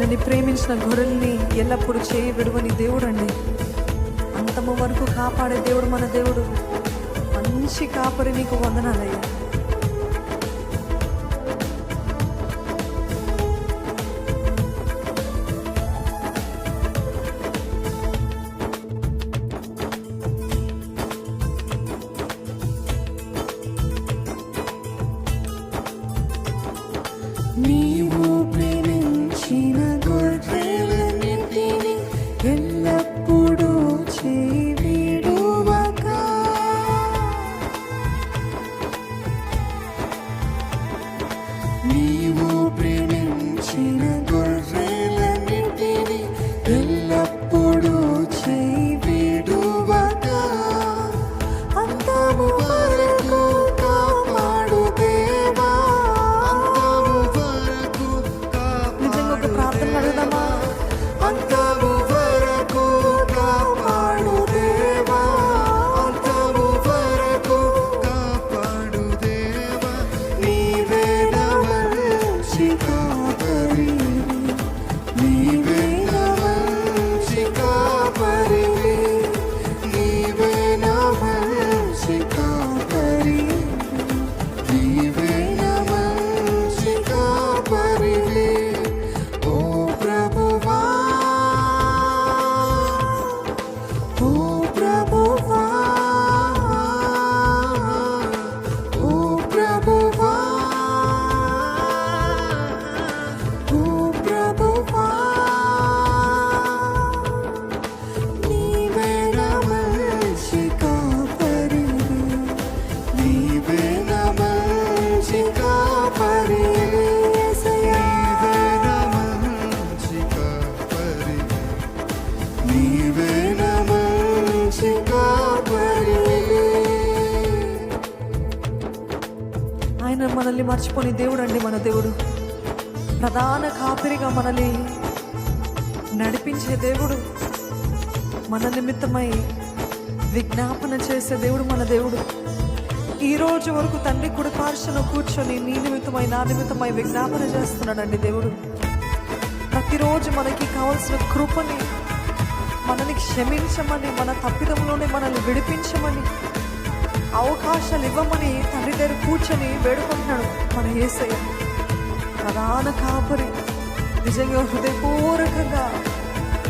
ఆయనని ప్రేమించిన గొర్రెల్ని ఎల్లప్పుడూ చేయి విడువని దేవుడు అండి. అంతము వరకు కాపాడే దేవుడు మన దేవుడు. మంచి కాపరి, నీకు వందనాలయ్యా. నీవు ప్రేమించిన గొర్రెలన్నిటిని ఎల్లప్పుడూ చేయి విడువక, నీవు ప్రేమించిన గొర్రెలన్నిటిని ఎల్లప్పుడూ చేయి విడువక, అంతము వరకు కాపాడు దేవా. నిజంగా ఒక ప్రార్థన అడుగుదామా? అంతము వరకు కాపాడు దేవా, అంతము వరకు కాపాడు దేవా. నీవే నా మంచి కాపరి, నీవే నా మంచి కాపరి, నీవే నా మంచి కాపరి, నీవే నా మంచి కాపరి. ఓ ప్రభువా, ఓ ప్రభువా, ఓ ప్రభువా, ఓ ప్రభువా. నీవే నా మంచి కాపరి, నీవే నా మంచి కాపరి, యేసయ్యా. నీవే నా మంచి కాపరి. ఆయన మనల్ని మర్చిపోని దేవుడు అండి మన దేవుడు. ప్రధాన కాపరిగా మనల్ని నడిపించే దేవుడు, మన నిమిత్తమై విజ్ఞాపన చేసే దేవుడు మన దేవుడు. ఈ రోజు వరకు తండ్రి కుడి పార్శ్వన కూర్చొని నీ నిమిత్తమై నా నిమిత్తమై విజ్ఞాపన చేస్తున్నాడండి దేవుడు. ప్రతిరోజు మనకి కావాల్సిన కృపని, మనల్ని క్షమించమని, మన తప్పిదంలోనే మనల్ని విడిపించమని, అవకాశాలు ఇవ్వమని తండ్రి దగ్గర కూర్చొని వేడుకుంటున్నాడు మన యేసయ్య. ప్రధాన కాపరి. నిజంగా హృదయపూర్వకంగా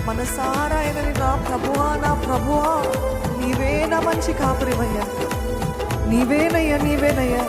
మనసారా ఆయనని నా ప్రభువా, నా ప్రభువా, నీవే నా మంచి కాపరివయ్యా, నీవేనయ్యా, నీవేనయ్యా.